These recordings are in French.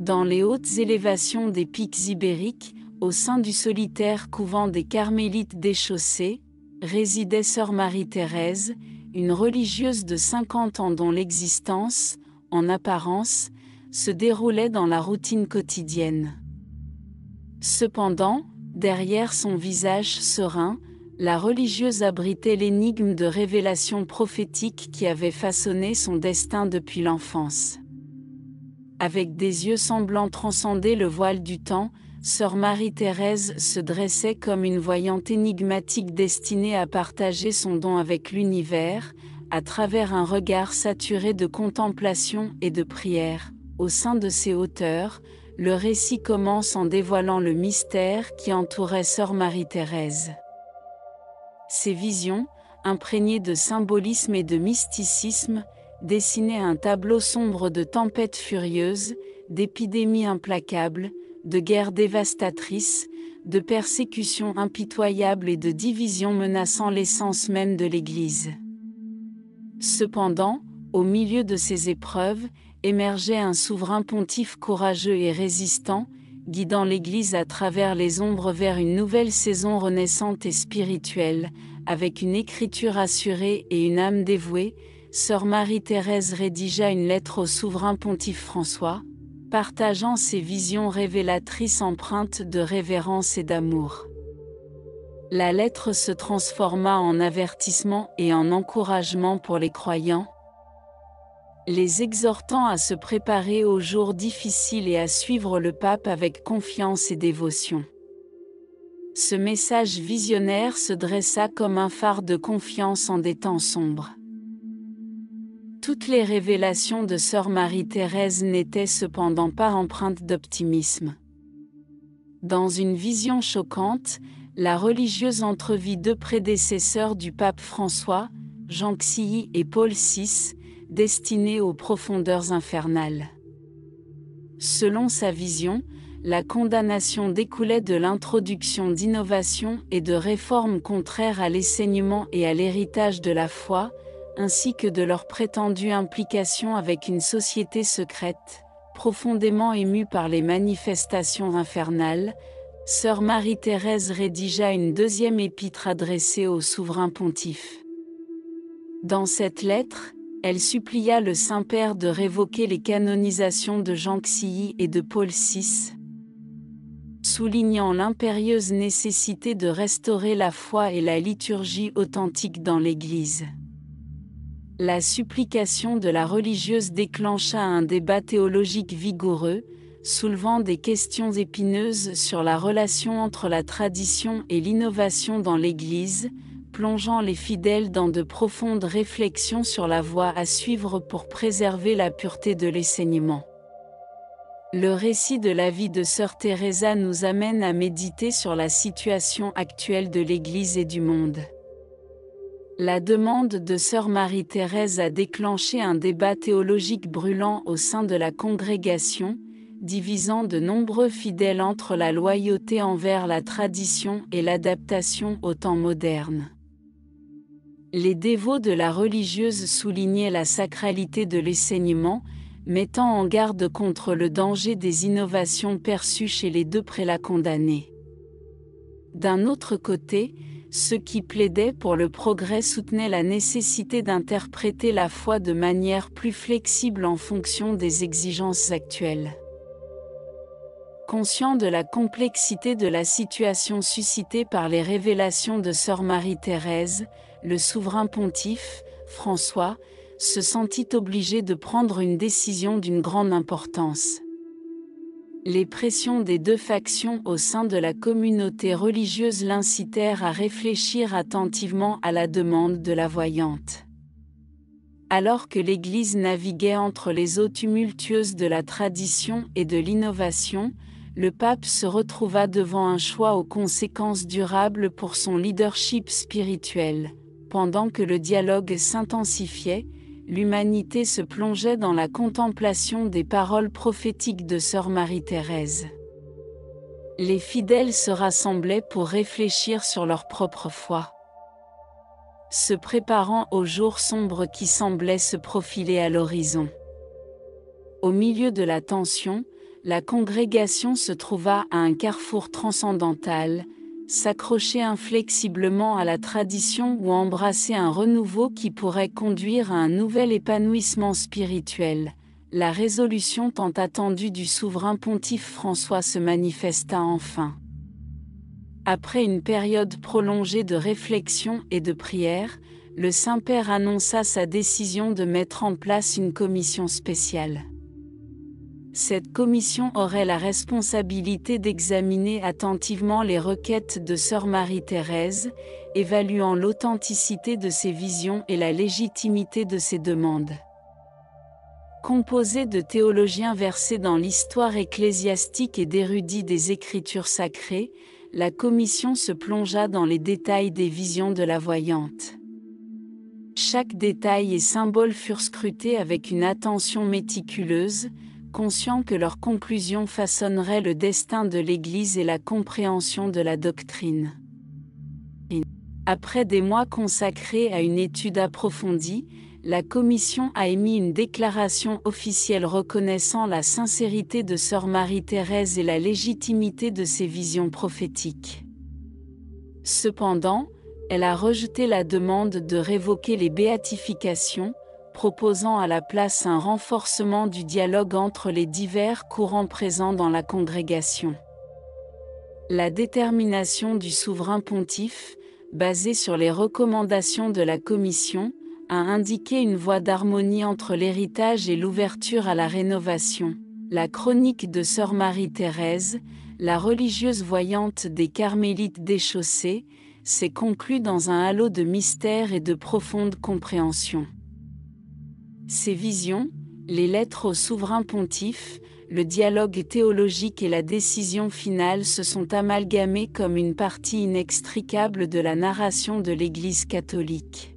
Dans les hautes élévations des pics ibériques, au sein du solitaire couvent des Carmélites déchaussés, résidait sœur Marie-Thérèse, une religieuse de 50 ans dont l'existence, en apparence, se déroulait dans la routine quotidienne. Cependant, derrière son visage serein, la religieuse abritait l'énigme de révélations prophétiques qui avait façonné son destin depuis l'enfance. Avec des yeux semblant transcender le voile du temps, sœur Marie-Thérèse se dressait comme une voyante énigmatique destinée à partager son don avec l'univers, à travers un regard saturé de contemplation et de prière. Au sein de ces hauteurs, le récit commence en dévoilant le mystère qui entourait sœur Marie-Thérèse. Ces visions, imprégnées de symbolisme et de mysticisme, dessinaient un tableau sombre de tempêtes furieuses, d'épidémies implacables, de guerres dévastatrices, de persécutions impitoyables et de divisions menaçant l'essence même de l'Église. Cependant, au milieu de ces épreuves, émergeait un souverain pontife courageux et résistant, guidant l'Église à travers les ombres vers une nouvelle saison renaissante et spirituelle. Avec une écriture assurée et une âme dévouée, sœur Marie-Thérèse rédigea une lettre au souverain pontife François, partageant ses visions révélatrices empreintes de révérence et d'amour. La lettre se transforma en avertissement et en encouragement pour les croyants, les exhortant à se préparer aux jours difficiles et à suivre le pape avec confiance et dévotion. Ce message visionnaire se dressa comme un phare de confiance en des temps sombres. Toutes les révélations de sœur Marie-Thérèse n'étaient cependant pas empreintes d'optimisme. Dans une vision choquante, la religieuse entrevit deux prédécesseurs du pape François, Jean Xilly et Paul VI, destinés aux profondeurs infernales. Selon sa vision, la condamnation découlait de l'introduction d'innovations et de réformes contraires à l'enseignement et à l'héritage de la foi, ainsi que de leur prétendue implication avec une société secrète. Profondément émue par les manifestations infernales, sœur Marie-Thérèse rédigea une deuxième épître adressée au souverain pontife. Dans cette lettre, elle supplia le Saint-Père de révoquer les canonisations de Jean Xilly et de Paul VI, soulignant l'impérieuse nécessité de restaurer la foi et la liturgie authentique dans l'Église. La supplication de la religieuse déclencha un débat théologique vigoureux, soulevant des questions épineuses sur la relation entre la tradition et l'innovation dans l'Église, plongeant les fidèles dans de profondes réflexions sur la voie à suivre pour préserver la pureté de l'enseignement. Le récit de la vie de sœur Teresa nous amène à méditer sur la situation actuelle de l'Église et du monde. La demande de sœur Marie-Thérèse a déclenché un débat théologique brûlant au sein de la congrégation, divisant de nombreux fidèles entre la loyauté envers la tradition et l'adaptation au temps moderne. Les dévots de la religieuse soulignaient la sacralité de l'enseignement, mettant en garde contre le danger des innovations perçues chez les deux prélats condamnés. D'un autre côté, ceux qui plaidaient pour le progrès soutenaient la nécessité d'interpréter la foi de manière plus flexible en fonction des exigences actuelles. Conscient de la complexité de la situation suscitée par les révélations de sœur Marie-Thérèse, le souverain pontife, François, se sentit obligé de prendre une décision d'une grande importance. Les pressions des deux factions au sein de la communauté religieuse l'incitèrent à réfléchir attentivement à la demande de la voyante. Alors que l'Église naviguait entre les eaux tumultueuses de la tradition et de l'innovation, le pape se retrouva devant un choix aux conséquences durables pour son leadership spirituel. Pendant que le dialogue s'intensifiait, l'humanité se plongeait dans la contemplation des paroles prophétiques de sœur Marie-Thérèse. Les fidèles se rassemblaient pour réfléchir sur leur propre foi, se préparant aux jours sombres qui semblaient se profiler à l'horizon. Au milieu de la tension, la congrégation se trouva à un carrefour transcendantal, s'accrocher inflexiblement à la tradition ou embrasser un renouveau qui pourrait conduire à un nouvel épanouissement spirituel. La résolution tant attendue du souverain pontife François se manifesta enfin. Après une période prolongée de réflexion et de prière, le Saint-Père annonça sa décision de mettre en place une commission spéciale. Cette commission aurait la responsabilité d'examiner attentivement les requêtes de Sœur Marie-Thérèse, évaluant l'authenticité de ses visions et la légitimité de ses demandes. Composée de théologiens versés dans l'histoire ecclésiastique et d'érudits des Écritures sacrées, la commission se plongea dans les détails des visions de la voyante. Chaque détail et symbole furent scrutés avec une attention méticuleuse, conscients que leurs conclusions façonneraient le destin de l'Église et la compréhension de la doctrine. Après des mois consacrés à une étude approfondie, la Commission a émis une déclaration officielle reconnaissant la sincérité de Sœur Marie-Thérèse et la légitimité de ses visions prophétiques. Cependant, elle a rejeté la demande de révoquer les béatifications, proposant à la place un renforcement du dialogue entre les divers courants présents dans la congrégation. La détermination du souverain pontife, basée sur les recommandations de la Commission, a indiqué une voie d'harmonie entre l'héritage et l'ouverture à la rénovation. La chronique de Sœur Marie-Thérèse, la religieuse voyante des Carmélites déchaussés, s'est conclue dans un halo de mystère et de profonde compréhension. Ces visions, les lettres au souverain pontife, le dialogue théologique et la décision finale se sont amalgamés comme une partie inextricable de la narration de l'Église catholique.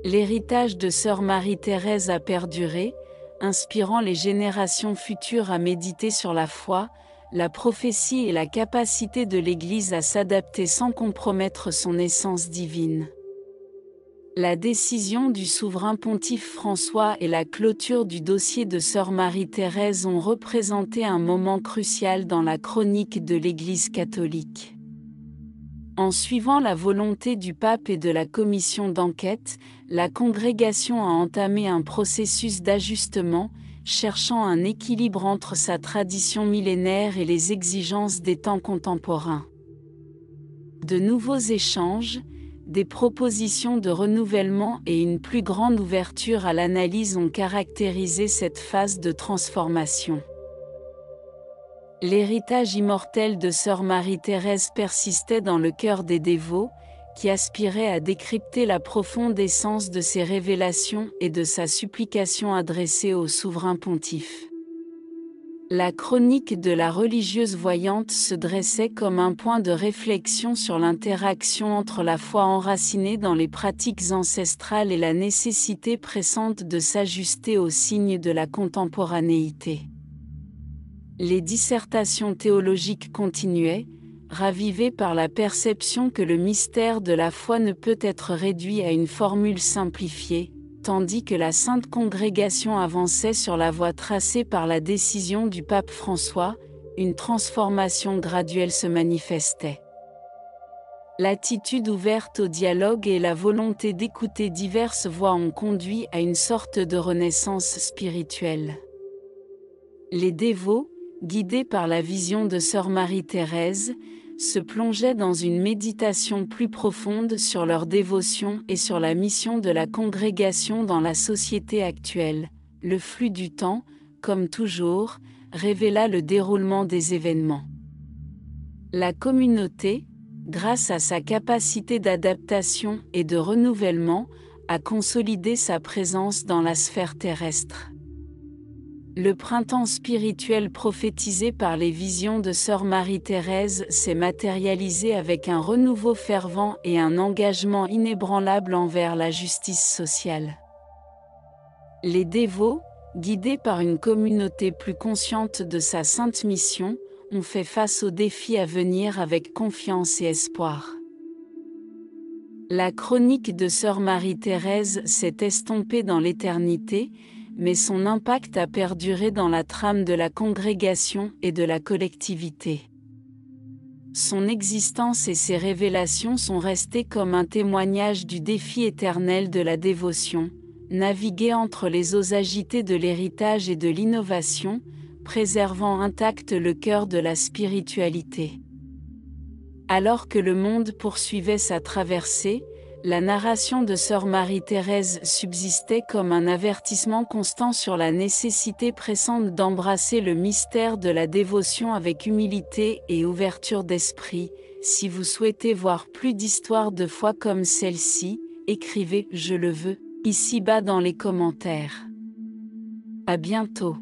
L'héritage de Sœur Marie-Thérèse a perduré, inspirant les générations futures à méditer sur la foi, la prophétie et la capacité de l'Église à s'adapter sans compromettre son essence divine. La décision du souverain pontife François et la clôture du dossier de Sœur Marie-Thérèse ont représenté un moment crucial dans la chronique de l'Église catholique. En suivant la volonté du pape et de la commission d'enquête, la congrégation a entamé un processus d'ajustement, cherchant un équilibre entre sa tradition millénaire et les exigences des temps contemporains. De nouveaux échanges, des propositions de renouvellement et une plus grande ouverture à l'analyse ont caractérisé cette phase de transformation. L'héritage immortel de Sœur Marie-Thérèse persistait dans le cœur des dévots, qui aspiraient à décrypter la profonde essence de ses révélations et de sa supplication adressée au souverain pontife. La chronique de la religieuse voyante se dressait comme un point de réflexion sur l'interaction entre la foi enracinée dans les pratiques ancestrales et la nécessité pressante de s'ajuster aux signes de la contemporanéité. Les dissertations théologiques continuaient, ravivées par la perception que le mystère de la foi ne peut être réduit à une formule simplifiée, tandis que la Sainte Congrégation avançait sur la voie tracée par la décision du pape François, une transformation graduelle se manifestait. L'attitude ouverte au dialogue et la volonté d'écouter diverses voix ont conduit à une sorte de renaissance spirituelle. Les dévots, guidés par la vision de Sœur Marie-Thérèse, se plongeaient dans une méditation plus profonde sur leur dévotion et sur la mission de la congrégation dans la société actuelle. Le flux du temps, comme toujours, révéla le déroulement des événements. La communauté, grâce à sa capacité d'adaptation et de renouvellement, a consolidé sa présence dans la sphère terrestre. Le printemps spirituel prophétisé par les visions de Sœur Marie-Thérèse s'est matérialisé avec un renouveau fervent et un engagement inébranlable envers la justice sociale. Les dévots, guidés par une communauté plus consciente de sa sainte mission, ont fait face aux défis à venir avec confiance et espoir. La chronique de Sœur Marie-Thérèse s'est estompée dans l'éternité, mais son impact a perduré dans la trame de la congrégation et de la collectivité. Son existence et ses révélations sont restées comme un témoignage du défi éternel de la dévotion, naviguer entre les eaux agitées de l'héritage et de l'innovation, préservant intact le cœur de la spiritualité. Alors que le monde poursuivait sa traversée, la narration de Sœur Marie-Thérèse subsistait comme un avertissement constant sur la nécessité pressante d'embrasser le mystère de la dévotion avec humilité et ouverture d'esprit. Si vous souhaitez voir plus d'histoires de foi comme celle-ci, écrivez « Je le veux » ici-bas dans les commentaires. À bientôt.